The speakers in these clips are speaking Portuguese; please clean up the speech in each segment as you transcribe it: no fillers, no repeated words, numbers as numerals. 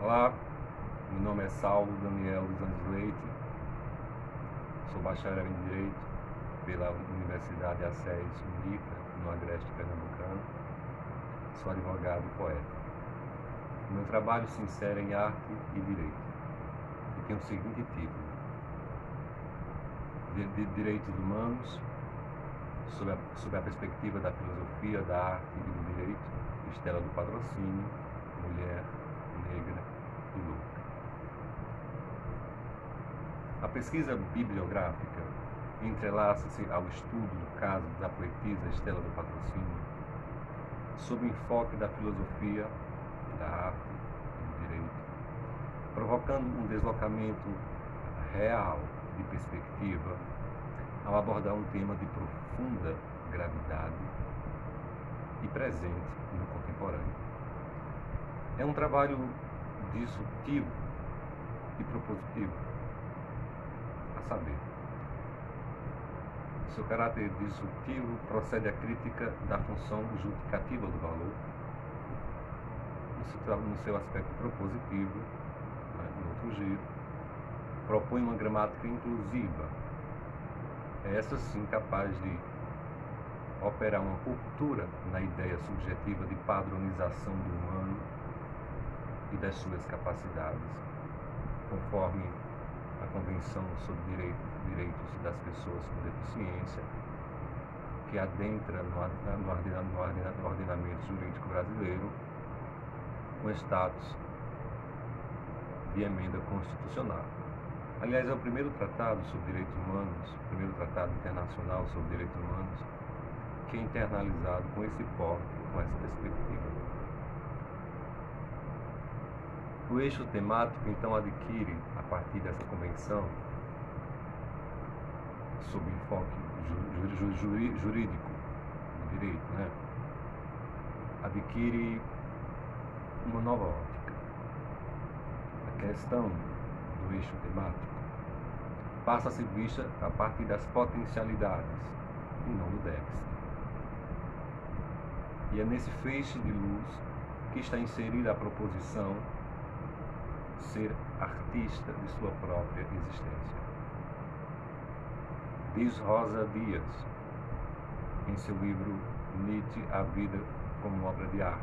Olá, meu nome é Saulo Daniel dos Anjos Leite, sou bacharel em Direito pela Universidade ACES Unita, no Agreste Pernambucano, sou advogado e poeta. Meu trabalho se insere em arte e direito e tem o seguinte título: de Direitos Humanos, sob a perspectiva da filosofia, da arte e do direito, Estela do Patrocínio, mulher, negra e louca. A pesquisa bibliográfica entrelaça-se ao estudo do caso da poetisa Estela do Patrocínio sob o enfoque da filosofia, da arte e do direito, provocando um deslocamento real de perspectiva ao abordar um tema de profunda gravidade e presente no contemporâneo. É um trabalho disruptivo e propositivo, a saber, seu caráter disruptivo procede à crítica da função justificativa do valor, no seu aspecto propositivo, no outro giro, propõe uma gramática inclusiva, essa sim capaz de operar uma ruptura na ideia subjetiva de padronização do humano e das suas capacidades, conforme a Convenção sobre Direitos das Pessoas com Deficiência, que adentra no ordenamento jurídico brasileiro com status de emenda constitucional. Aliás, é o primeiro tratado sobre direitos humanos, o primeiro tratado internacional sobre direitos humanos, que é internalizado com esse porte, com essa perspectiva. O eixo temático, então, adquire, a partir dessa convenção, sob enfoque jurídico do direito, adquire uma nova ótica. A questão do eixo temático passa a ser vista a partir das potencialidades e não do déficit. E é nesse feixe de luz que está inserida a proposição ser artista de sua própria existência. Diz Rosa Dias, em seu livro Nietzsche, A Vida como Obra de Arte,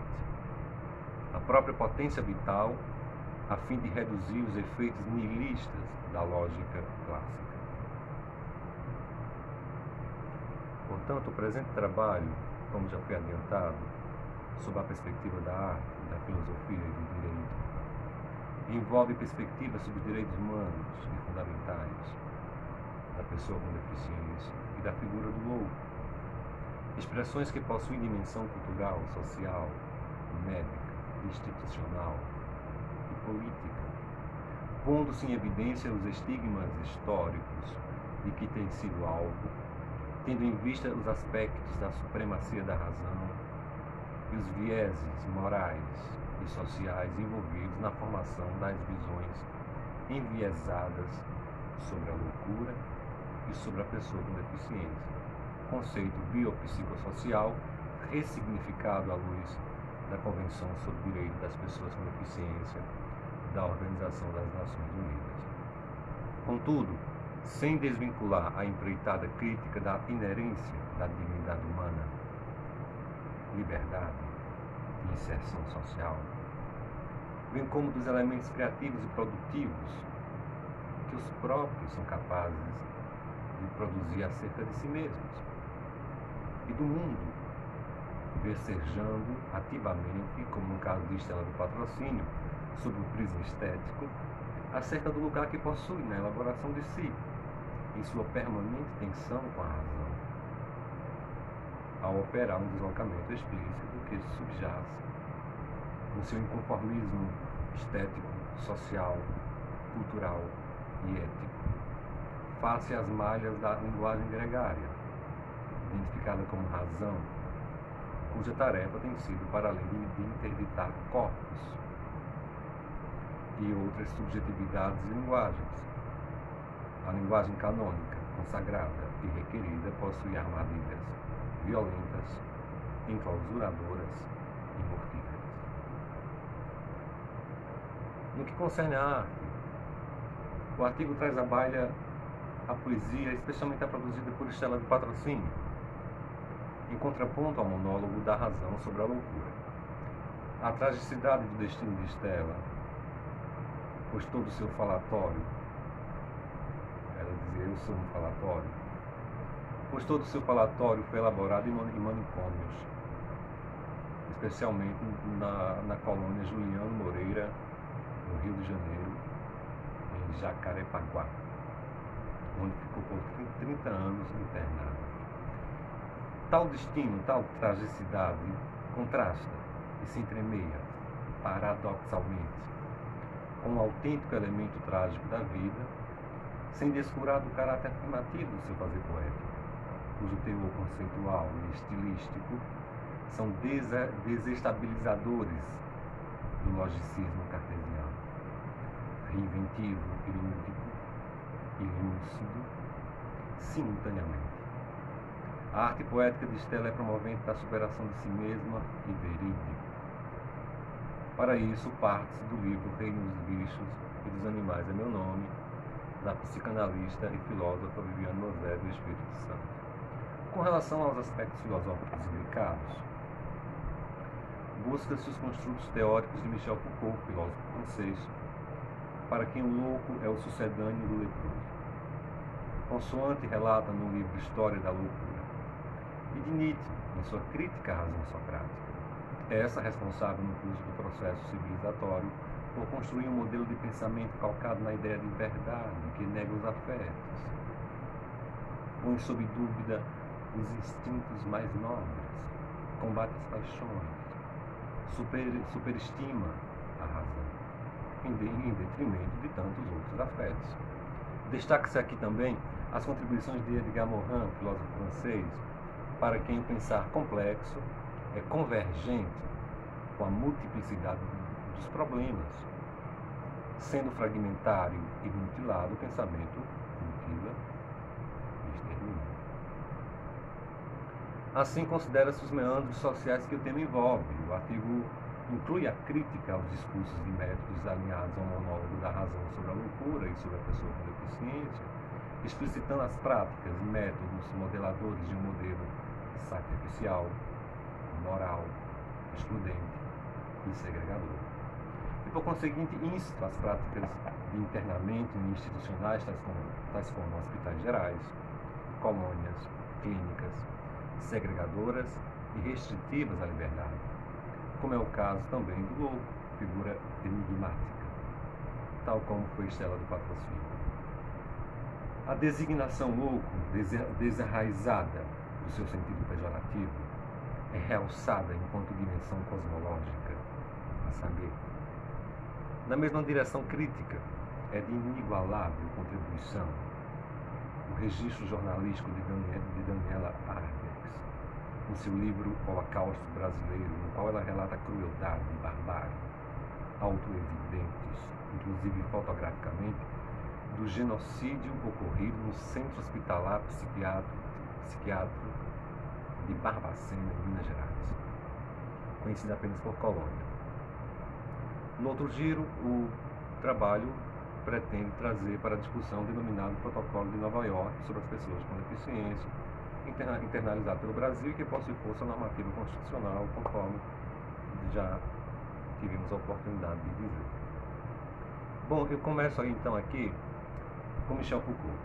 a própria potência vital a fim de reduzir os efeitos nihilistas da lógica clássica. Portanto, o presente trabalho, como já foi adiantado, sob a perspectiva da arte, da filosofia e do direito, envolve perspectivas sobre os direitos humanos e fundamentais da pessoa com deficiência e da figura do louco, expressões que possuem dimensão cultural, social, médica, institucional e política, pondo-se em evidência os estigmas históricos de que tem sido alvo, tendo em vista os aspectos da supremacia da razão e os vieses morais e sociais envolvidos na formação das visões enviesadas sobre a loucura e sobre a pessoa com deficiência, conceito biopsicossocial ressignificado à luz da Convenção sobre o Direito das Pessoas com Deficiência da Organização das Nações Unidas. Contudo, sem desvincular a empreitada crítica da inerência da dignidade humana, liberdade e inserção social, bem como dos elementos criativos e produtivos que os próprios são capazes de produzir acerca de si mesmos e do mundo, versejando ativamente, como no caso de Estela do Patrocínio, sob o prisma estético, acerca do lugar que possui na elaboração de si, em sua permanente tensão com a razão, ao operar um deslocamento explícito que subjaz no seu inconformismo estético, social, cultural e ético, face às malhas da linguagem gregária, identificada como razão, cuja tarefa tem sido, para além de interditar corpos e outras subjetividades e linguagens, a linguagem canônica, consagrada e requerida possui armadilhas violentas, enclausuradoras e mortíferas. que concerne à arte, o artigo traz à baila a poesia, especialmente a produzida por Estela de Patrocínio, em contraponto ao monólogo da razão sobre a loucura. A tragicidade do destino de Estela, pois todo o seu falatório, ela dizia, eu sou um falatório, pois todo o seu falatório foi elaborado em manicômios, especialmente na colônia Juliano Moreira, no Rio de Janeiro, em Jacarepaguá, onde ficou por 30 anos internado. Tal destino, tal tragicidade, contrasta e se entremeia, paradoxalmente, com o autêntico elemento trágico da vida, sem descurar do caráter afirmativo do seu fazer poético, cujo teor conceitual e estilístico são desestabilizadores do logicismo cartesiano, reinventivo e lúdico e lúcido simultaneamente. A arte poética de Estela é promovente da superação de si mesma e verídico. Para isso, parte-se do livro Reino dos Bichos e dos Animais é Meu Nome, da psicanalista e filósofa Viviane Mosé, do Espírito Santo. Com relação aos aspectos filosóficos imbricados, busca-se os construtos teóricos de Michel Foucault, filósofo francês, para quem o louco é o sucedâneo do leproso. Consoante relata no livro História da Loucura, e de Nietzsche, em sua crítica à razão socrática, essa responsável no curso do processo civilizatório por construir um modelo de pensamento calcado na ideia de verdade, que nega os afetos, põe sob dúvida os instintos mais nobres, combate as paixões, superestima a razão, em detrimento de tantos outros afetos. Destaca-se aqui também as contribuições de Edgar Morin, filósofo francês, para quem o pensar complexo é convergente com a multiplicidade dos problemas. Sendo fragmentário e mutilado, o pensamento mutila e extermina. Assim, considera-se os meandros sociais que o tema envolve. O artigo inclui a crítica aos discursos de métodos alinhados ao monólogo da razão sobre a loucura e sobre a pessoa com deficiência, explicitando as práticas e métodos modeladores de um modelo sacrificial, moral, excludente e segregador. E, por conseguinte, insta as práticas de internamento institucionais, tais como hospitais gerais, colônias, clínicas, segregadoras e restritivas à liberdade, como é o caso também do louco, figura enigmática, tal como foi Estela do Patrocínio. A designação louco, desarraizada do seu sentido pejorativo, é realçada enquanto dimensão cosmológica, a saber, na mesma direção crítica, é de inigualável contribuição o registro jornalístico de Daniela Arbergs, no seu livro Holocausto Brasileiro, no qual ela relata a crueldade e barbárie, autoevidentes, inclusive fotograficamente, do genocídio ocorrido no Centro Hospitalar Psiquiátrico de Barbacena, em Minas Gerais, conhecida apenas por Colônia. No outro giro, o trabalho pretende trazer para a discussão o denominado Protocolo de Nova York sobre as pessoas com deficiência, internalizado pelo Brasil e que possui força normativa constitucional, conforme já tivemos a oportunidade de dizer. Bom, eu começo aí, então aqui com Michel Foucault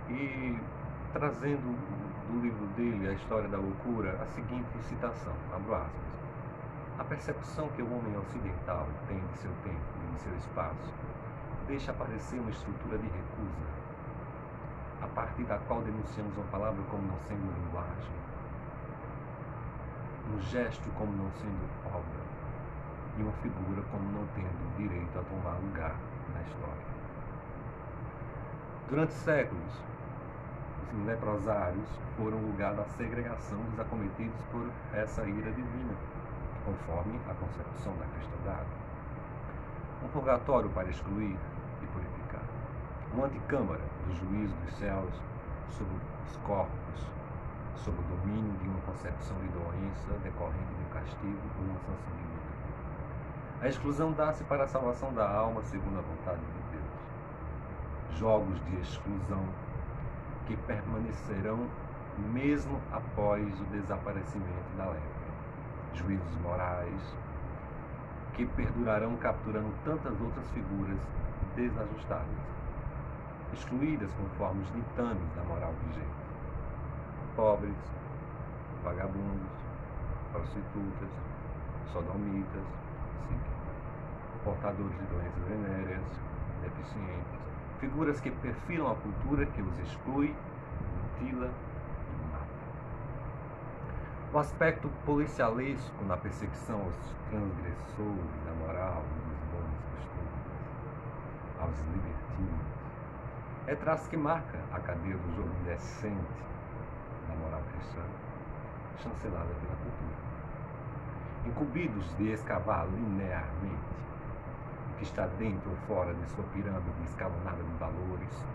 e trazendo do livro dele, A História da Loucura, a seguinte citação, abro aspas: a percepção que o homem ocidental tem de seu tempo e de seu espaço deixa aparecer uma estrutura de recusa, a partir da qual denunciamos uma palavra como não sendo linguagem, um gesto como não sendo obra e uma figura como não tendo direito a tomar lugar na história. Durante séculos, os leprosários foram lugar da segregação dos acometidos por essa ira divina, conforme a concepção da cristandade. Um purgatório para excluir e purificar. Uma antecâmara do juízo dos céus sobre os corpos, sob o domínio de uma concepção de doença decorrente de um castigo ou uma sanção divina. A exclusão dá-se para a salvação da alma segundo a vontade de Deus. Jogos de exclusão que permanecerão mesmo após o desaparecimento da lepra. Juízos morais que perdurarão capturando tantas outras figuras desajustadas, excluídas conforme os ditames da moral vigente. Pobres, vagabundos, prostitutas, sodomitas, portadores de doenças venéreas, deficientes, figuras que perfilam a cultura que os exclui, mutila e mata. O aspecto policialesco na perseguição aos transgressores da moral e dos bons costumes, aos libertinos, é traço que marca a cadeia do jogo indecente da moral cristã, chancelada pela cultura. Incumbidos de escavar linearmente o que está dentro ou fora de sua pirâmide escalonada de valores,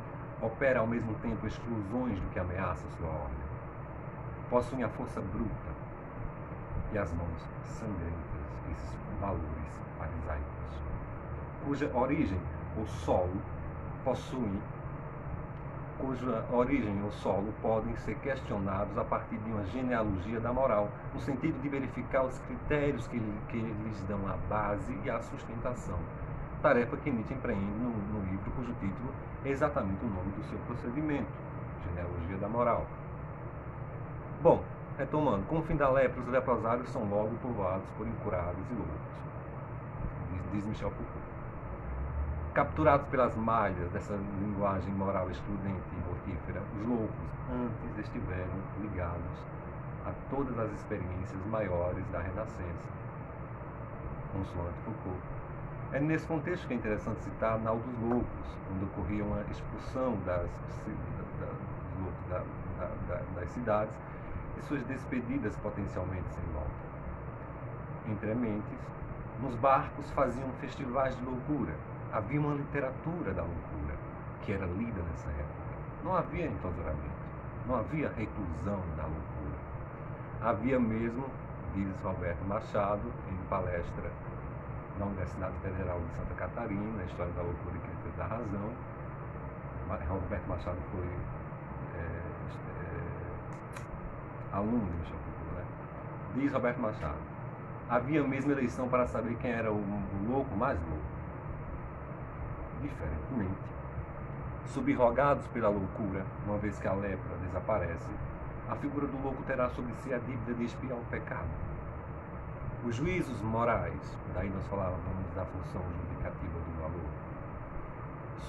opera ao mesmo tempo exclusões do que ameaça sua ordem. Possuem a força bruta e as mãos sangrentas esses valores farisaicos, cuja origem ou solo podem ser questionados a partir de uma genealogia da moral, no sentido de verificar os critérios que lhes dão a base e a sustentação. Tarefa que Nietzsche empreende no livro cujo título é exatamente o nome do seu procedimento, Genealogia da Moral. Bom, retomando, com o fim da lepra, os leprosários são logo povoados por incuráveis e loucos, diz Michel Foucault. Capturados pelas malhas dessa linguagem moral excludente e mortífera, os loucos antes estiveram ligados a todas as experiências maiores da Renascença, consoante Foucault. É nesse contexto que é interessante citar Nau dos Loucos, onde ocorria uma expulsão das cidades e suas despedidas potencialmente sem volta. Entre mentes, nos barcos faziam festivais de loucura. Havia uma literatura da loucura que era lida nessa época. Não havia enclausuramento, não havia reclusão da loucura. Havia mesmo, diz Roberto Machado, em palestra na Universidade Federal de Santa Catarina, a História da Loucura e Crítica da Razão. Roberto Machado foi aluno de Michel Foucault, né? Diz Roberto Machado: havia mesmo eleição para saber quem era o louco mais louco. Diferentemente, subrogados pela loucura, uma vez que a lepra desaparece, a figura do louco terá sobre si a dívida de expiar o pecado. Os juízos morais, daí nós falávamos da função judicativa do valor,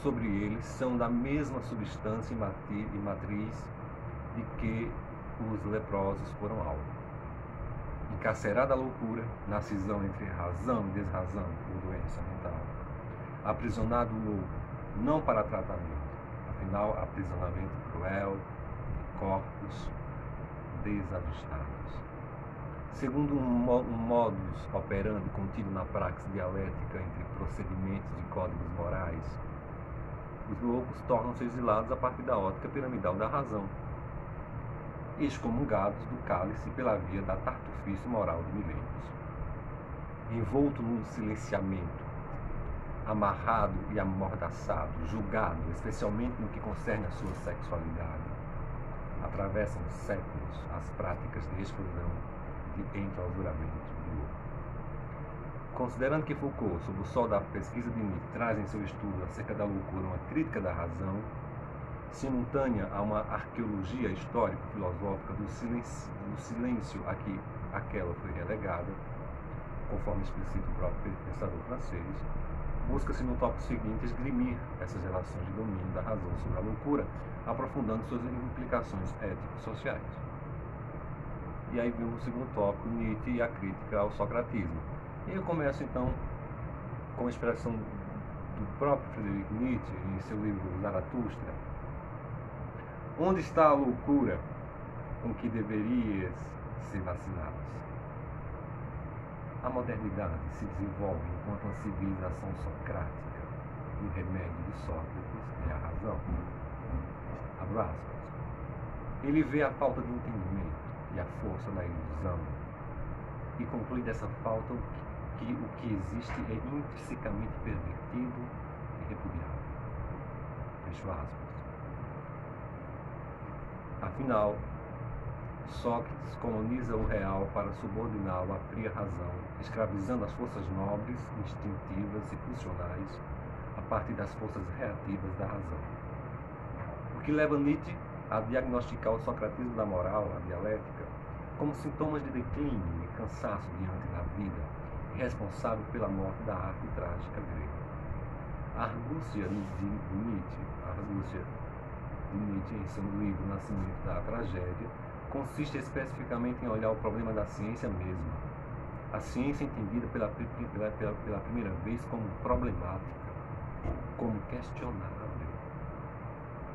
sobre eles são da mesma substância e matriz de que os leprosos foram alvo. Encarcerada a loucura, na cisão entre razão e desrazão por doença mental, aprisionado o louco, não para tratamento, afinal, aprisionamento cruel de corpos desajustados. Segundo um modus operandi contido na praxe dialética entre procedimentos e códigos morais, os loucos tornam-se exilados a partir da ótica piramidal da razão, excomungados do cálice pela via da tartufice moral de milênios. Envolto no silenciamento, amarrado e amordaçado, julgado, especialmente no que concerne a sua sexualidade, atravessam séculos as práticas de exclusão e de enclausuramento do louco. Considerando que Foucault, sob o sol da pesquisa de Nietzsche, traz em seu estudo acerca da loucura uma crítica da razão, simultânea a uma arqueologia histórico-filosófica do silêncio a que aquela foi relegada, conforme explicita o próprio pensador francês, busca-se no tópico seguinte esgrimir essas relações de domínio da razão sobre a loucura, aprofundando suas implicações ético-sociais. E aí vem o segundo tópico, Nietzsche e a crítica ao socratismo. E eu começo então com a expressão do próprio Friedrich Nietzsche em seu livro Zaratustra. Onde está a loucura com que deverias ser vacinado? A modernidade se desenvolve enquanto uma civilização socrática e o remédio de Sócrates é a razão. Abro aspas. Ele vê a falta de entendimento e a força da ilusão e conclui dessa falta o que existe é intrinsecamente pervertido e repudiável. Fecho aspas. Afinal, Sócrates coloniza o real para subordiná-lo à fria razão, escravizando as forças nobres, instintivas e pulsionais a partir das forças reativas da razão. O que leva Nietzsche a diagnosticar o socratismo da moral, a dialética, como sintomas de declínio e cansaço diante da vida, e responsável pela morte da arte trágica grega. A argúcia de Nietzsche em seu livro Nascimento da Tragédia consiste especificamente em olhar o problema da ciência mesma. A ciência entendida pela primeira vez como problemática, como questionável.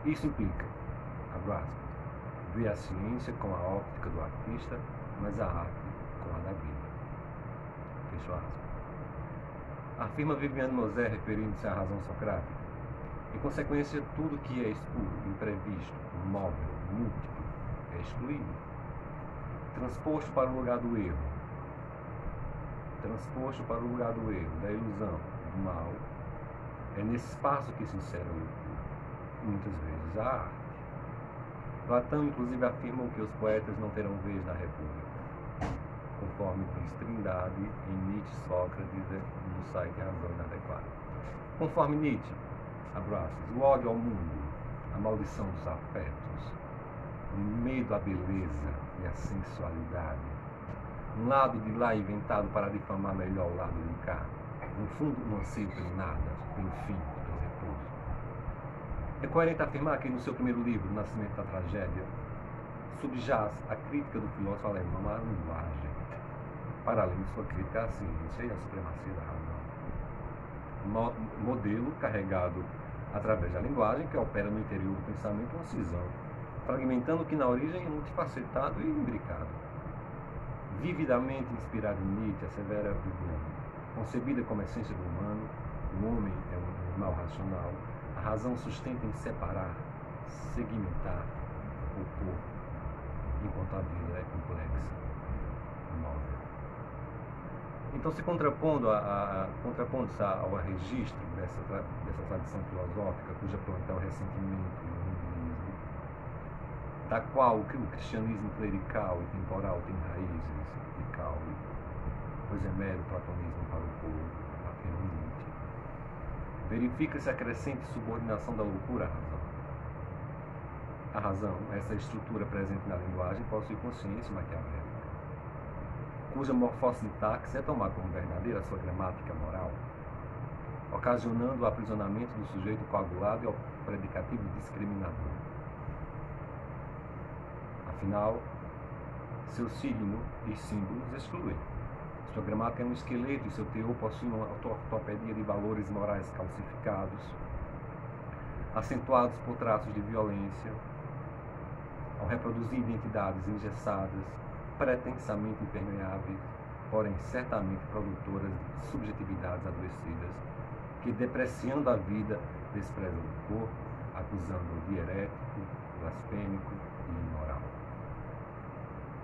Isso implica, abro aspas, ver a ciência com a óptica do artista, mas a arte com a da vida. Fecho aspas. Afirma Viviane Moser, referindo-se à razão socrática. Em consequência, tudo que é escuro, imprevisto, móvel, múltiplo, é excluído. Transposto para o lugar do erro, da ilusão, do mal, é nesse espaço que se insere a loucura, e muitas vezes a arte. Platão, inclusive, afirma que os poetas não terão vez na República, conforme diz Trindade em Nietzsche, Sócrates, no site Razão Inadequada. Conforme Nietzsche, abro aspas, o ódio ao mundo, a maldição dos afetos, o medo à beleza e à sensualidade, um lado de lá inventado para difamar melhor o lado de cá, no fundo um anseio pelo nada, pelo fim, pelo repouso. É coerente afirmar que no seu primeiro livro, Nascimento da Tragédia, subjaz a crítica do filósofo alemão à linguagem, para além de sua crítica à ciência e à supremacia da razão. Modelo carregado através da linguagem que opera no interior do pensamento uma cisão, fragmentando o que na origem é multifacetado e imbricado. Vividamente inspirado em Nietzsche, assevera Viviane, concebida como essência do humano, o homem é um animal racional, a razão sustenta em separar, segmentar, opor, enquanto a vida é complexa, móvel. Então, se contrapondo-se ao registro dessa tradição filosófica, cuja planta é o ressentimento e o niilismo, da qual o cristianismo clerical e temporal tem raízes e caule, pois é mero platonismo para o povo, afirma Nietzsche, verifica-se a crescente subordinação da loucura à razão. A razão, essa estrutura presente na linguagem, possui consciência maquiavélica, cuja morfossintaxe é tomar como verdadeira a sua gramática moral, ocasionando o aprisionamento do sujeito coagulado e ao predicativo discriminador. Afinal, seu signo e símbolos excluem. Sua gramática é um esqueleto e seu teor possui uma ortopedia de valores morais calcificados, acentuados por traços de violência, ao reproduzir identidades engessadas, pretensamente impermeáveis, porém certamente produtoras de subjetividades adoecidas, que, depreciando a vida, desprezam o corpo, acusando-o de herético, blasfêmico e imoral.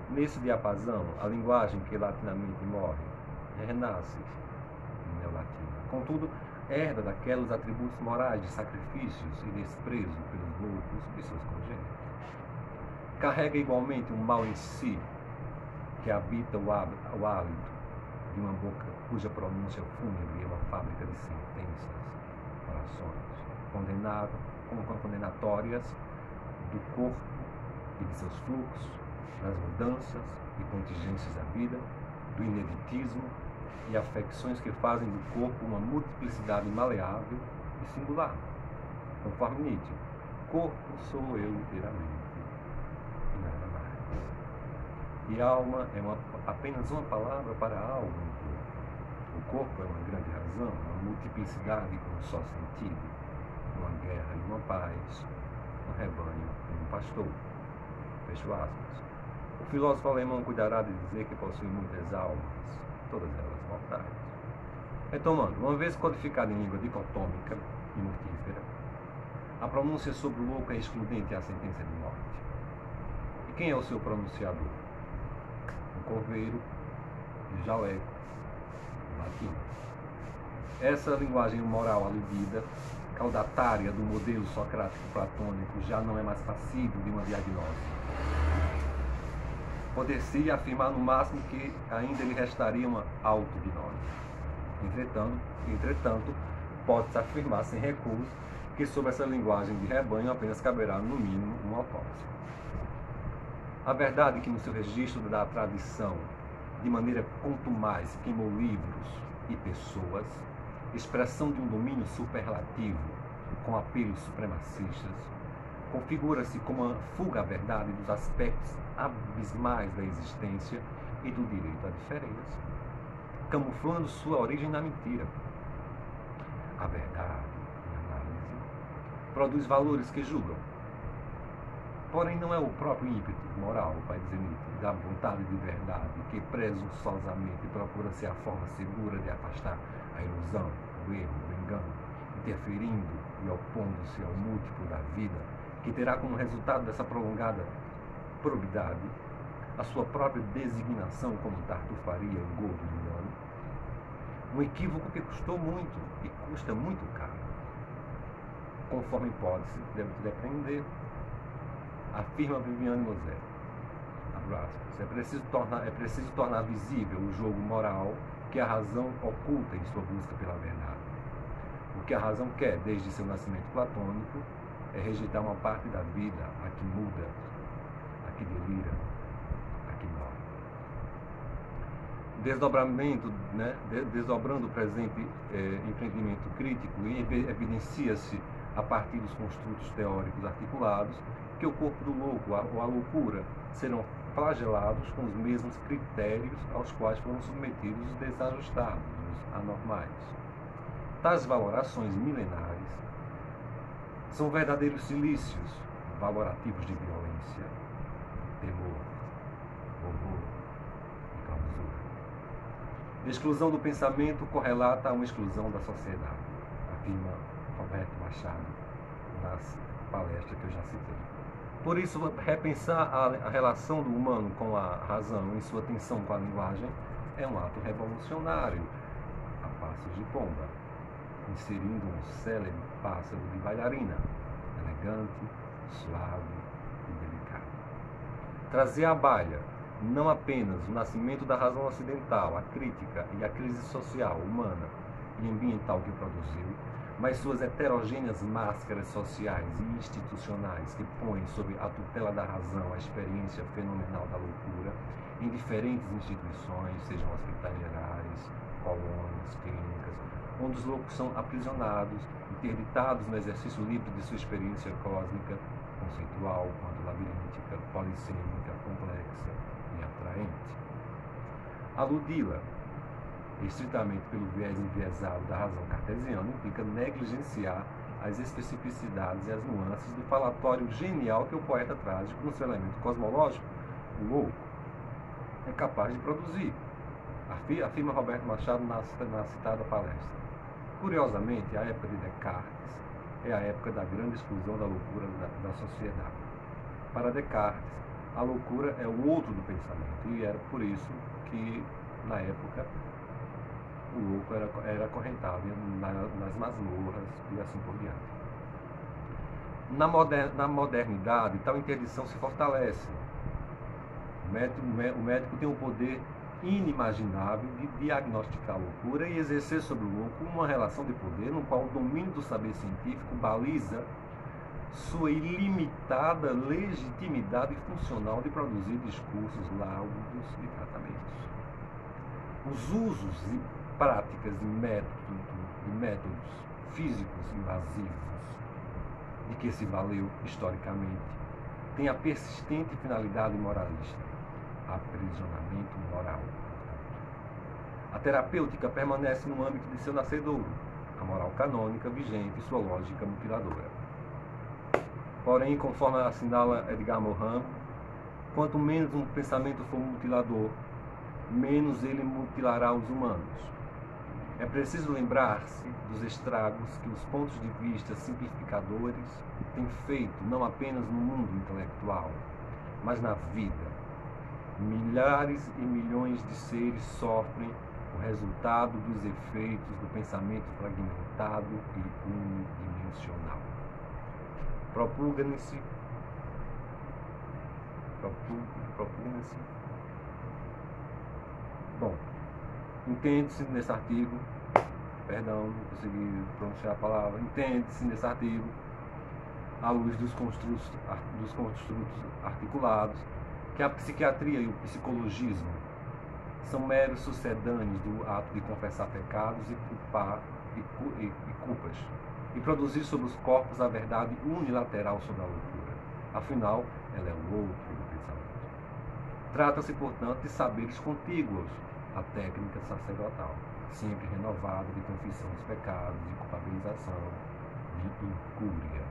Nesse diapasão, a linguagem que latinamente morre, renasce em neolatina. Contudo, herda daqueles atributos morais de sacrifícios e desprezo pelos loucos e seus congêneres. Carrega igualmente um mal em si, que habita o hálito de uma boca cuja pronúncia fúnebre é uma fábrica de sentenças, orações, condenatórias do corpo e de seus fluxos, das mudanças e contingências da vida, do ineditismo e afecções que fazem do corpo uma multiplicidade maleável e singular. Conforme Nietzsche, corpo sou eu inteiramente e nada mais. E alma é apenas uma palavra para algo no corpo. O corpo é uma grande razão, uma multiplicidade com um só sentido, uma guerra e uma paz, um rebanho e um pastor. Fecho aspas. O filósofo alemão cuidará de dizer que possui muitas almas, todas elas mortais. Retomando, uma vez codificada em língua dicotômica e mortífera, a pronúncia sobre o louco é excludente à sentença de morte. E quem é o seu pronunciador? Um coveiro de jaleco, Essa linguagem moral aludida, caudatária do modelo socrático platônico, já não é mais passível de uma diagnose. Poder-se afirmar no máximo que ainda lhe restaria uma autognose. Entretanto, pode-se afirmar sem recuso que sobre essa linguagem de rebanho apenas caberá, no mínimo, uma autópsia. A verdade é que no seu registro da tradição, de maneira contumaz, queimou livros e pessoas, expressão de um domínio superlativo, com apelos supremacistas, configura-se como uma fuga à verdade dos aspectos abismais da existência e do direito à diferença, camuflando sua origem na mentira. A verdade, em análise, produz valores que julgam. Porém, não é o próprio ímpeto moral, vai dizer Nietzsche, da vontade de verdade que presunçosamente procura ser a forma segura de afastar a ilusão, o erro, o engano, interferindo e opondo-se ao múltiplo da vida, que terá como resultado dessa prolongada probidade a sua própria designação como tartufaria e gordo do humano. Um equívoco que custou muito e custa muito caro. Conforme pode-se depreender, afirma Viviane Moselle. É preciso tornar visível o jogo moral que a razão oculta em sua busca pela verdade. O que a razão quer desde seu nascimento platônico é rejeitar uma parte da vida, a que muda, a que delira, a que morre. Desdobrando o presente empreendimento crítico, evidencia-se a partir dos construtos teóricos articulados que o corpo do louco ou a loucura serão flagelados com os mesmos critérios aos quais foram submetidos os desajustados, os anormais. Tais valorações milenares são verdadeiros silícios valorativos de violência, temor, horror e clausura. A exclusão do pensamento correlata a uma exclusão da sociedade, afirma Roberto Machado nas palestras que eu já citei. Por isso, repensar a relação do humano com a razão em sua tensão com a linguagem é um ato revolucionário, a passos de pomba, inserindo um célebre pássaro de bailarina, elegante, suave e delicado. Trazer à baila não apenas o nascimento da razão ocidental, a crítica e a crise social, humana e ambiental que produziu, mas suas heterogêneas máscaras sociais e institucionais que põem sob a tutela da razão a experiência fenomenal da loucura em diferentes instituições, sejam hospitais gerais, colônias, clínicas, onde os loucos são aprisionados, interditados no exercício livre de sua experiência cósmica, conceitual, quanto labiríntica, polissêmica, complexa e atraente. Aludi-la estritamente pelo viés enviesado da razão cartesiana implica negligenciar as especificidades e as nuances do falatório genial que o poeta trágico, no seu elemento cosmológico, o louco, é capaz de produzir, afirma Roberto Machado na citada palestra. Curiosamente, a época de Descartes é a época da grande exclusão da loucura da sociedade. Para Descartes, a loucura é o outro do pensamento, e era por isso que, na época, o louco era acorrentado nas masmorras e assim por diante. Na modernidade, tal interdição se fortalece. O médico tem o poder inimaginável de diagnosticar a loucura e exercer sobre o louco uma relação de poder no qual o domínio do saber científico baliza sua ilimitada legitimidade funcional de produzir discursos laudos e tratamentos. Os usos e práticas e métodos físicos invasivos de que se valeu historicamente têm a persistente finalidade moralista, aprisionamento moral. A terapêutica permanece no âmbito de seu nascedouro, a moral canônica vigente e sua lógica mutiladora. Porém, conforme assinala Edgar Morin, quanto menos um pensamento for mutilador, menos ele mutilará os humanos. É preciso lembrar-se dos estragos que os pontos de vista simplificadores têm feito não apenas no mundo intelectual, mas na vida. Milhares e milhões de seres sofrem o resultado dos efeitos do pensamento fragmentado e unidimensional. Propugna-se Bom, entende-se nesse artigo, perdão, não consegui pronunciar a palavra, entende-se nesse artigo, à luz dos construtos articulados, que a psiquiatria e o psicologismo são meros sucedâneos do ato de confessar pecados e culpas, e produzir sobre os corpos a verdade unilateral sobre a loucura. Afinal, ela é o outro do pensamento. Trata-se, portanto, de saberes contíguos à técnica sacerdotal, sempre renovada de confissão dos pecados, de culpabilização, de incúria.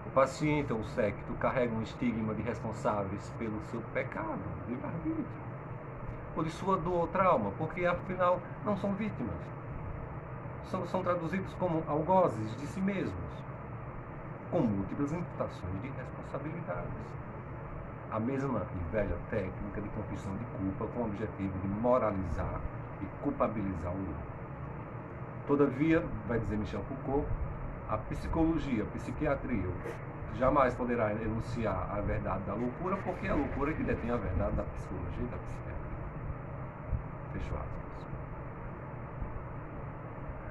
O paciente ou o séquito carrega um estigma de responsáveis pelo seu pecado, livre-arbítrio, ou de sua dor ou trauma, porque afinal não são vítimas. São traduzidos como algozes de si mesmos, com múltiplas imputações de responsabilidades. A mesma e velha técnica de confissão de culpa com o objetivo de moralizar e culpabilizar o outro. Todavia, vai dizer Michel Foucault, a psicologia, a psiquiatria jamais poderá enunciar a verdade da loucura, porque é a loucura que detém a verdade da psicologia e da psiquiatria. Fecho aspas.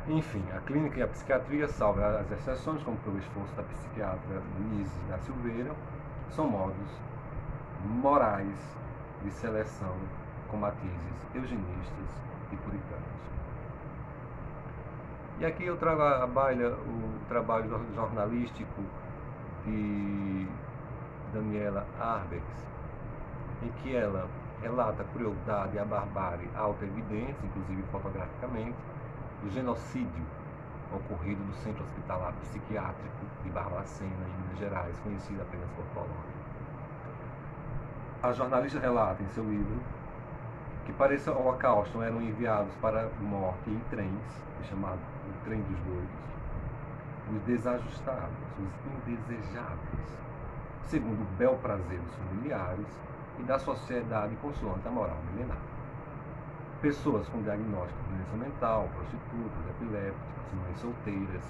Enfim, a clínica e a psiquiatria, salvo as exceções, como pelo esforço da psiquiatra Luiz da Silveira, são modos morais de seleção com matizes eugenistas e puritanos. E aqui eu trago à baila o trabalho jornalístico de Daniela Arbex, em que ela relata a crueldade e a barbárie auto-evidentes, inclusive fotograficamente, do genocídio ocorrido no Centro Hospitalar Psiquiátrico de Barbacena, em Minas Gerais, conhecido apenas por Colônia. A jornalista relata em seu livro que para esse holocausto eram enviados para a morte em trens, chamado o trem dos doidos, os desajustados, os indesejáveis, segundo o bel prazer dos familiares e da sociedade consoante a moral milenar. Pessoas com diagnóstico de doença mental, prostitutas, epilépticos, mães solteiras,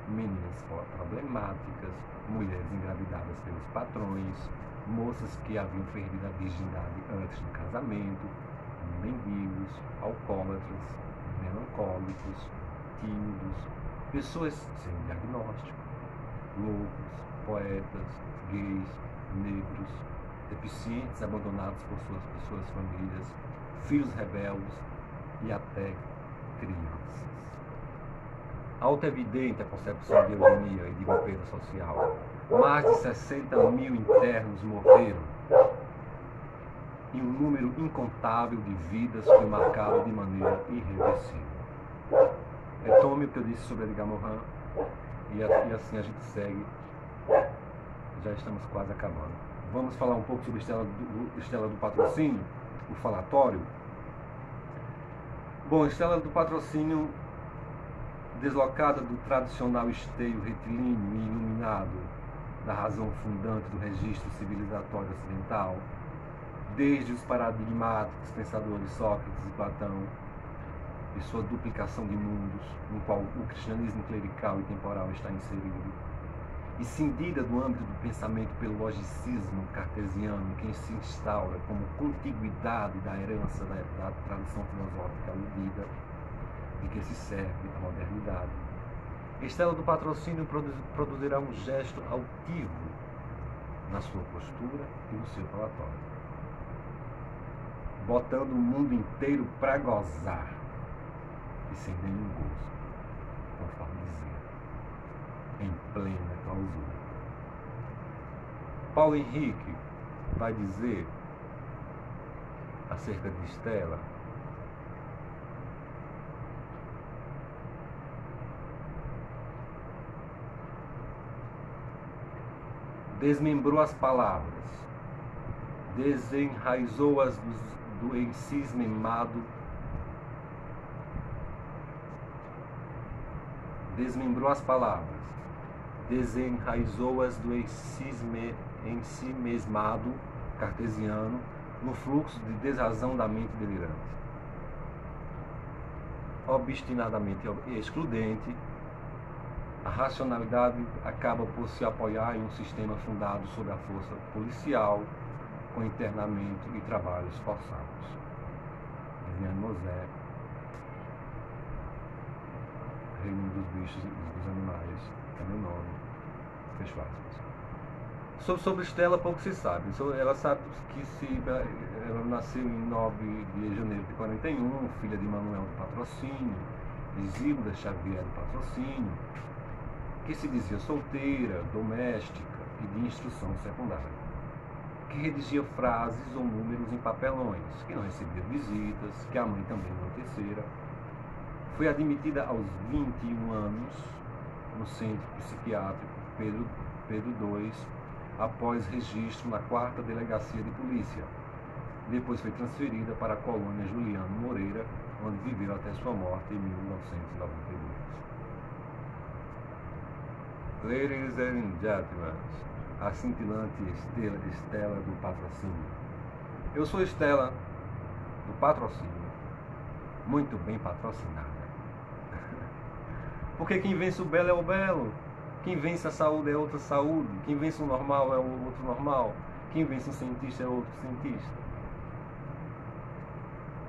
meninas problemáticas, mulheres engravidadas pelos patrões, moças que haviam perdido a virgindade antes do casamento, mendigos, alcoólatras, melancólicos, tímidos, pessoas sem diagnóstico, loucos, poetas, gays, negros, deficientes abandonados por suas famílias, filhos rebeldes e até crianças. Auto-evidente a concepção de eugenia e de limpeza social. Mais de 60 mil internos morreram e um número incontável de vidas foi marcado de maneira irreversível. Retome o que eu disse sobre Edgar Morin e assim a gente segue. Já estamos quase acabando. Vamos falar um pouco sobre Estela do Patrocínio, o falatório. Bom, Estela do Patrocínio, deslocada do tradicional esteio retilíneo e iluminado da razão fundante do registro civilizatório ocidental, desde os paradigmáticos pensadores Sócrates e Platão, e sua duplicação de mundos, no qual o cristianismo clerical e temporal está inserido, e cindida do âmbito do pensamento pelo logicismo cartesiano, que se instaura como contiguidade da herança da tradição filosófica aludida, e que se serve da modernidade. Estela do Patrocínio produzirá um gesto altivo na sua postura e no seu falatório, botando o mundo inteiro para gozar e sem nenhum gozo, conforme dizia, em plena clausura. Paulo Henrique vai dizer acerca de Estela: desmembrou as palavras, desenraizou-as do encismado, desmembrou as palavras, desenraizou-as do ensimesmado cartesiano no fluxo de desrazão da mente delirante. obstinadamente excludente, a racionalidade acaba por se apoiar em um sistema fundado sobre a força policial, com internamento e trabalhos forçados. Viviane Mosé, Reino dos Bichos e dos Animais, é meu nome, fecho aspas. Sobre Estela pouco se sabe. Ela sabe que ela nasceu em 9 de janeiro de 41, filha de Manuel do Patrocínio, de Zilda Xavier do Patrocínio, que se dizia solteira, doméstica e de instrução secundária, que redigia frases ou números em papelões, que não recebia visitas, que a mãe também enlouquecera. Foi admitida aos 21 anos no Centro Psiquiátrico Pedro II, após registro na 4ª Delegacia de Polícia. Depois foi transferida para a colônia Juliano Moreira, onde viveu até sua morte em 1992. Ladies and gentlemen, a cintilante Estela do Patrocínio. Eu sou Estela do Patrocínio, muito bem patrocinada. Porque quem vence o belo é o belo, quem vence a saúde é outra saúde, quem vence o normal é o outro normal, quem vence um cientista é outro cientista.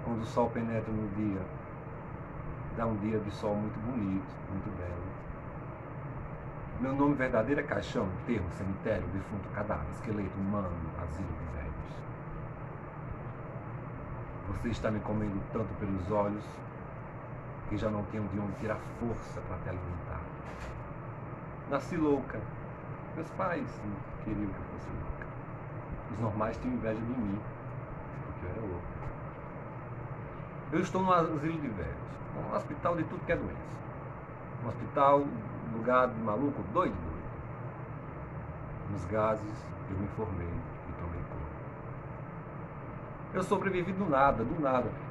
Quando o sol penetra no dia, dá um dia de sol muito bonito, muito belo. Meu nome verdadeiro é caixão, enterro, cemitério, defunto, cadáver, esqueleto humano, asilo de velhos. Você está me comendo tanto pelos olhos que já não tenho de onde tirar força para te alimentar. Nasci louca. Meus pais queriam que eu fosse louca. Os normais tinham inveja de mim, porque eu era louca. Eu estou no asilo de velhos, um hospital de tudo que é doença. Um hospital, lugar de maluco, doido. Nos gases, eu me formei e tomei conta. Eu sobrevivi do nada.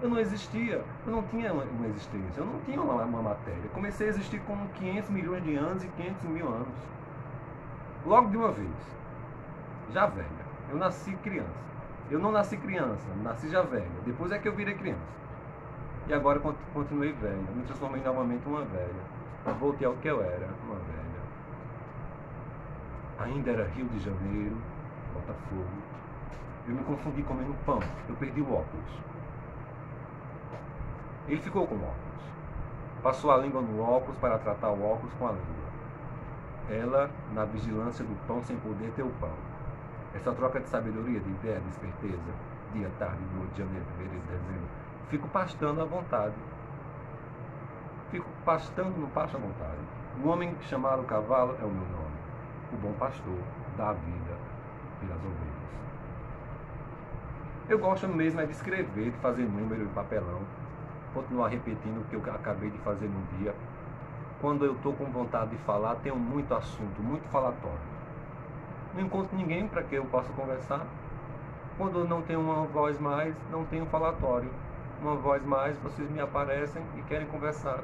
Eu não existia, eu não tinha uma existência, eu não tinha uma matéria. Comecei a existir com 500 milhões de anos e 500 mil anos. Logo de uma vez, já velha. Eu nasci criança. Eu não nasci criança, nasci já velha. Depois é que eu virei criança. E agora continuei velha, me transformei novamente em uma velha. Voltei ao que eu era, uma velha. Ainda era Rio de Janeiro, Botafogo. Eu me confundi comendo pão, eu perdi o óculos. Ele ficou com o óculos. Passou a língua no óculos para tratar o óculos com a língua. Ela, na vigilância do pão sem poder ter o pão. Essa troca de sabedoria, de ideia, de esperteza, dia, tarde, noite, janeiro, fevereiro, dezembro. Fico pastando à vontade. Fico pastando no pasto à vontade. O homem chamado cavalo é o meu nome. O bom pastor dá a vida pelas ovelhas. Eu gosto mesmo é de escrever, de fazer número em papelão. Continuar repetindo o que eu acabei de fazer no dia. Quando eu estou com vontade de falar, tenho muito assunto, muito falatório. Não encontro ninguém para que eu possa conversar. Quando eu não tenho uma voz mais, não tenho falatório. Uma voz mais, vocês me aparecem e querem conversar.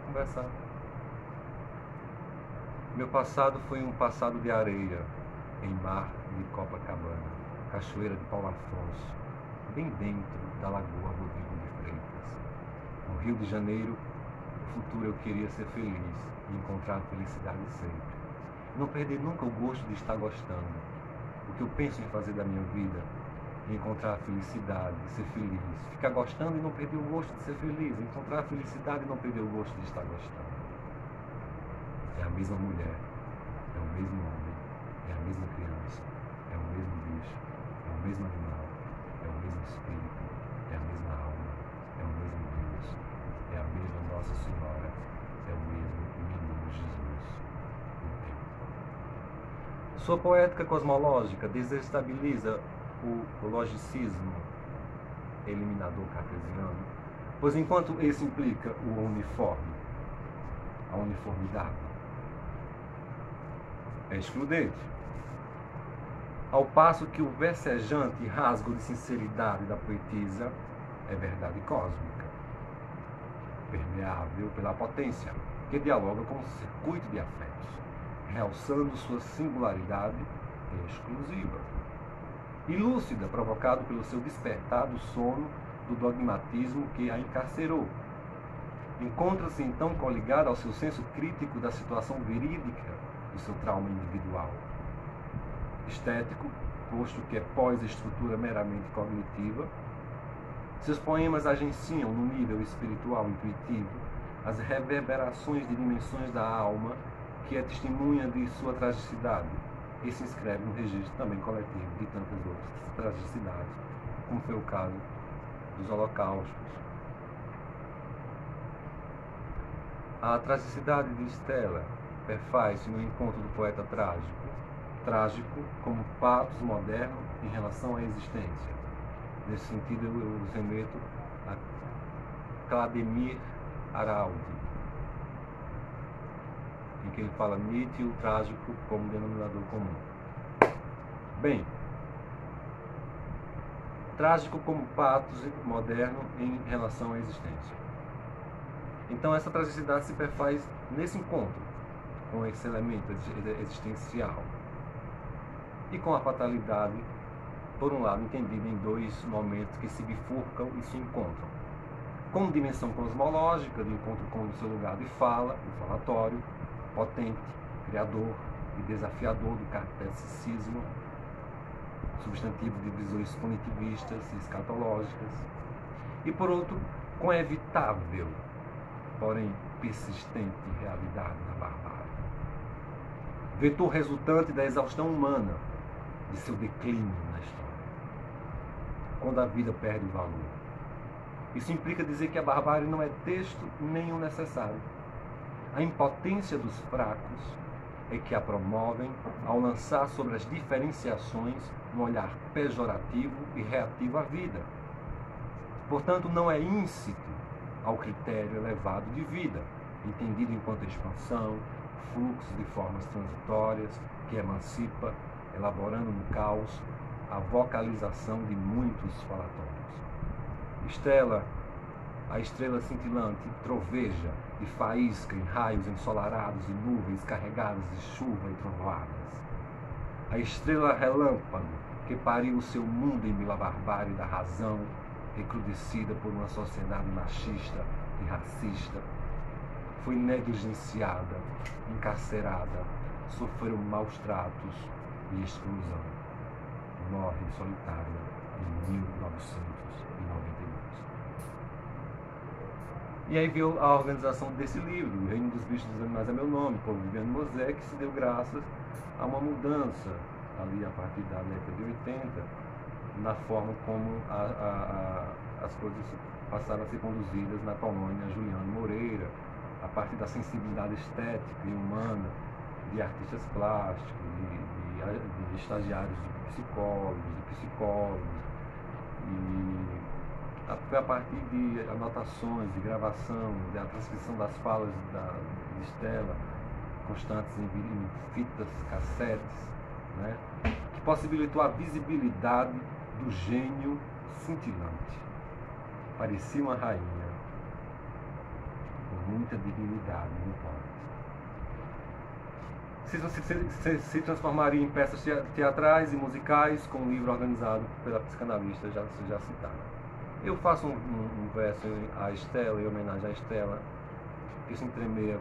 Meu passado foi um passado de areia, em mar de Copacabana, cachoeira de Paulo Afonso, bem dentro da Lagoa Rodrigo de Freitas. No Rio de Janeiro, no futuro eu queria ser feliz e encontrar a felicidade sempre. Não perder nunca o gosto de estar gostando. O que eu penso em fazer da minha vida encontrar a felicidade, de ser feliz, ficar gostando e não perder o gosto de ser feliz, encontrar a felicidade e não perder o gosto de estar gostando. É a mesma mulher, é o mesmo homem, é a mesma criança, é o mesmo bicho, é o mesmo animal, é o mesmo espírito, é a mesma alma, é o mesmo Deus, é a mesma Nossa Senhora, é o mesmo menino Jesus, o tempo. Sua poética cosmológica desestabiliza o logicismo eliminador cartesiano, pois enquanto esse implica o uniforme, a uniformidade, é excludente, ao passo que o versejante rasgo de sinceridade da poetisa é verdade cósmica, permeável pela potência, que dialoga com o circuito de afetos, realçando sua singularidade exclusiva. E lúcida, provocado pelo seu despertar do sono do dogmatismo que a encarcerou. Encontra-se então coligado ao seu senso crítico da situação verídica do seu trauma individual. Estético, posto que é pós-estrutura meramente cognitiva, seus poemas agenciam no nível espiritual intuitivo as reverberações de dimensões da alma que é testemunha de sua tragicidade e se inscreve no registro também coletivo de tantas outras tragicidades, como foi o caso dos holocaustos. A tragicidade de Stella perfaz-se no encontro do poeta trágico como patos moderno em relação à existência. Nesse sentido, eu os remeto a Clademir Araldi, em que ele fala Nietzsche e o trágico como denominador comum. Bem, trágico como patos moderno em relação à existência. Então essa tragicidade se perfaz nesse encontro com esse elemento existencial e com a fatalidade, por um lado, entendida em dois momentos que se bifurcam e se encontram. Como dimensão cosmológica, de encontro com o seu lugar de fala, o falatório, potente, criador e desafiador do cartesicismo, substantivo de visões punitivistas e escatológicas. E, por outro, com a evitável, porém persistente realidade da barbárie. Vetor resultante da exaustão humana, de seu declínio na história. Quando a vida perde o valor. Isso implica dizer que a barbárie não é texto nem o necessário. A impotência dos fracos é que a promovem ao lançar sobre as diferenciações um olhar pejorativo e reativo à vida. Portanto, não é íncito ao critério elevado de vida, entendido enquanto expansão, fluxo de formas transitórias, que emancipa, elaborando no caos a vocalização de muitos falatórios. Stella, a estrela cintilante, troveja e faísca em raios ensolarados e nuvens carregadas de chuva e trovoadas. A estrela relâmpago que pariu o seu mundo em bila barbárie da razão, recrudescida por uma sociedade machista e racista, foi negligenciada, encarcerada, sofreu maus tratos e exclusão. Morre solitária em 1992. E aí veio a organização desse livro, O Reino dos Bichos e dos Animais é Meu Nome, por Viviane Mosé, que se deu graças a uma mudança, ali a partir da década de 80, na forma como as coisas passaram a ser conduzidas na colônia Juliano Moreira, a partir da sensibilidade estética e humana de artistas plásticos, de estagiários de psicólogos, e foi a partir de anotações, de gravação, da transcrição das falas de Stella, constantes em fitas, cassetes, né, que possibilitou a visibilidade do gênio cintilante. Parecia uma rainha, com muita dignidade no ponto. Se transformaria em peças teatrais e musicais, com um livro organizado pela psicanalista já citada. Eu faço um verso a Stella, em homenagem a Stella, que se entremeia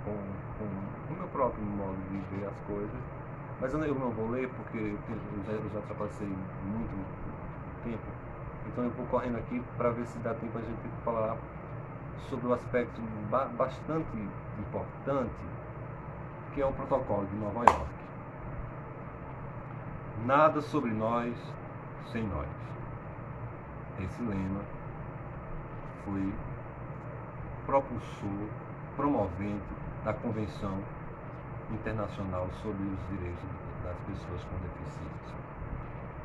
com o meu próprio modo de ver as coisas, mas eu não vou ler porque eu já ultrapassei muito tempo, então eu vou correndo aqui para ver se dá tempo a gente falar sobre o aspecto bastante importante, que é o protocolo de Nova York. Nada sobre nós sem nós. Esse lema foi propulsor, promovente da Convenção Internacional sobre os Direitos das Pessoas com Deficiência.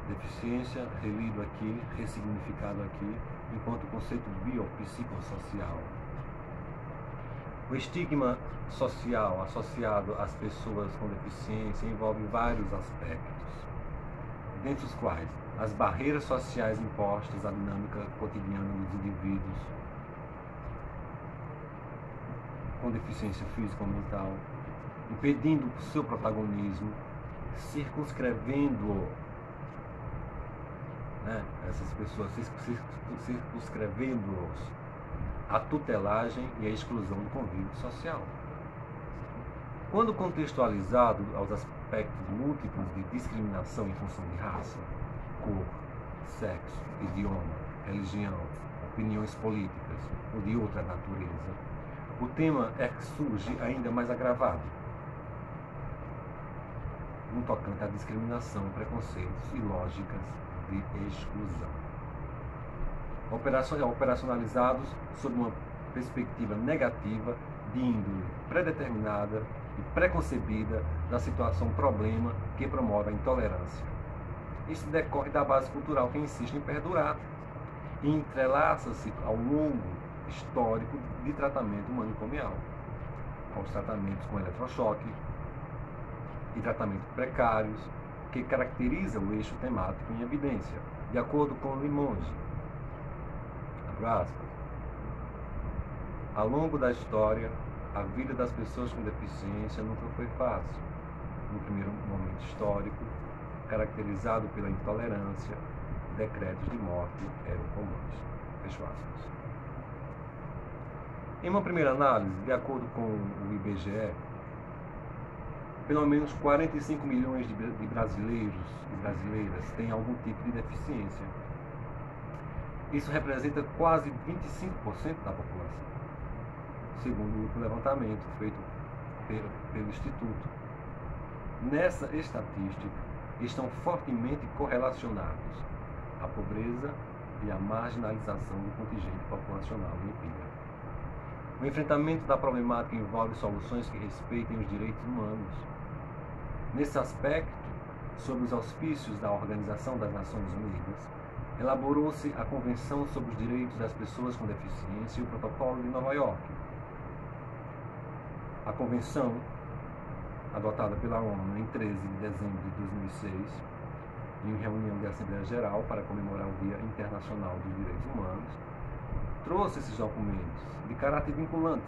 Deficiência, relido aqui, ressignificado aqui, enquanto conceito biopsicossocial. O estigma social associado às pessoas com deficiência envolve vários aspectos, dentre os quais as barreiras sociais impostas à dinâmica cotidiana dos indivíduos com deficiência física ou mental, impedindo o seu protagonismo, circunscrevendo-o né? Essas pessoas circunscrevendo-os à tutelagem e à exclusão do convívio social. Quando contextualizado aos aspectos múltiplos de discriminação em função de raça, cor, sexo, idioma, religião, opiniões políticas ou de outra natureza, o tema surge ainda mais agravado no tocante à discriminação, preconceitos e lógicas de exclusão. Operacionalizados sob uma perspectiva negativa de índole predeterminada e preconcebida da situação problema que promove a intolerância. Isso decorre da base cultural que insiste em perdurar e entrelaça-se ao longo histórico de tratamento manicomial, aos tratamentos com eletrochoque e tratamentos precários, que caracteriza o eixo temático em evidência, de acordo com Limonge. Ao longo da história, a vida das pessoas com deficiência nunca foi fácil. No primeiro momento histórico, caracterizado pela intolerância, decretos de morte eram comuns. Fecho aspas. Em uma primeira análise, de acordo com o IBGE, pelo menos 45 milhões de brasileiros e brasileiras têm algum tipo de deficiência. Isso representa quase 25% da população, segundo o levantamento feito pelo Instituto. Nessa estatística estão fortemente correlacionados a pobreza e a marginalização do contingente populacional em Epira. O enfrentamento da problemática envolve soluções que respeitem os direitos humanos. Nesse aspecto, sob os auspícios da Organização das Nações Unidas, elaborou-se a Convenção sobre os Direitos das Pessoas com Deficiência e o Protocolo de Nova York. A Convenção, adotada pela ONU em 13 de dezembro de 2006, em reunião da Assembleia Geral para comemorar o Dia Internacional dos Direitos Humanos, trouxe esses documentos de caráter vinculante,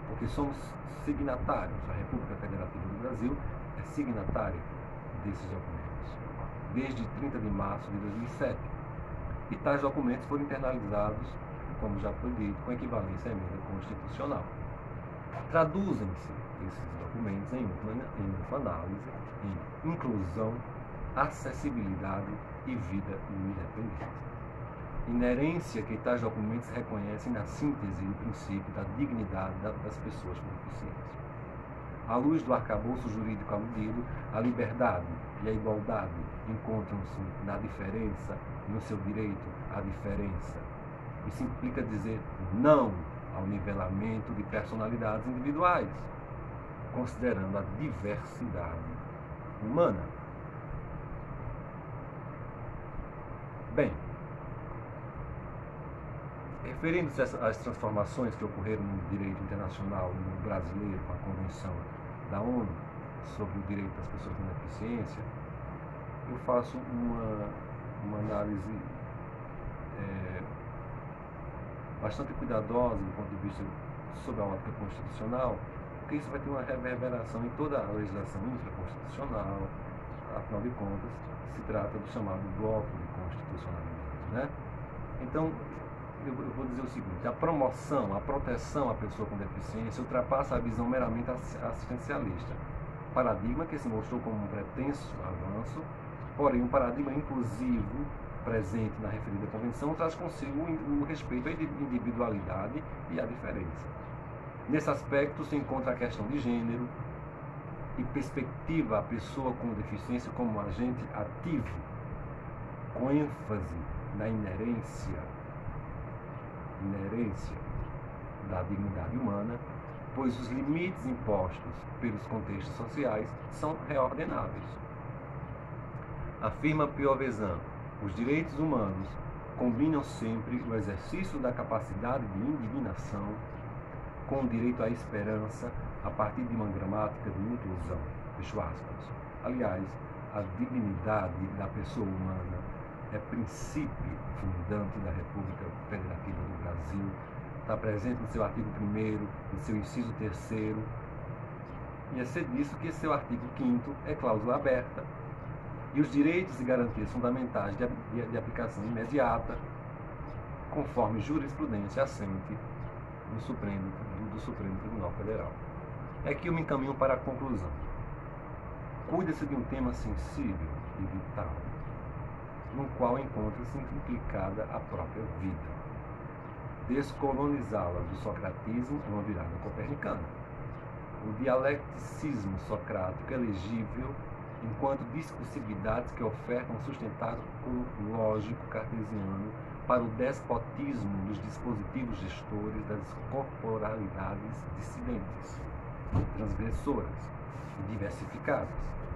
porque somos signatários. A República Federativa do Brasil é signatária desses documentos, desde 30 de março de 2007. E tais documentos foram internalizados, como já foi dito, com equivalência à emenda constitucional. Traduzem-se esses documentos em uma análise em inclusão, acessibilidade e vida independente. Inerência que tais documentos reconhecem na síntese do princípio da dignidade das pessoas com deficiência. À luz do arcabouço jurídico aludido, a liberdade e a igualdade encontram-se na diferença e no seu direito à diferença. Isso implica dizer não ao nivelamento de personalidades individuais, considerando a diversidade humana. Bem, referindo-se às transformações que ocorreram no direito internacional e no brasileiro com a Convenção da ONU sobre o direito das pessoas com deficiência, eu faço uma análise bastante cuidadosa do ponto de vista sobre a ótica constitucional, porque isso vai ter uma reverberação em toda a legislação infraconstitucional. Afinal de contas, se trata do chamado bloco de constitucionalidade, né? Então, eu vou dizer o seguinte: a promoção, a proteção à pessoa com deficiência ultrapassa a visão meramente assistencialista, paradigma que se mostrou como um pretenso avanço, porém um paradigma inclusivo presente na referida convenção traz consigo o respeito à individualidade e à diferença. Nesse aspecto se encontra a questão de gênero e perspectiva a pessoa com deficiência como um agente ativo, com ênfase na inerência da dignidade humana, pois os limites impostos pelos contextos sociais são reordenáveis. Afirma Piovesan, os direitos humanos combinam sempre o exercício da capacidade de indignação com o direito à esperança a partir de uma gramática de inclusão. Fecho aspas. Aliás, a dignidade da pessoa humana é princípio fundante da República Federativa do Brasil, está presente no seu artigo 1º, no seu inciso 3º, e é ser disso que seu artigo 5º é cláusula aberta, e os direitos e garantias fundamentais de aplicação imediata, conforme jurisprudência assente do Supremo Tribunal Federal. É que eu me encaminho para a conclusão. Cuida-se de um tema sensível e vital, no qual encontra-se implicada a própria vida. Descolonizá-la do socratismo é uma virada copernicana. O dialeticismo socrático é legível enquanto discursividades que ofertam um sustentáculo lógico cartesiano para o despotismo dos dispositivos gestores das corporalidades dissidentes, transgressoras e diversificadas.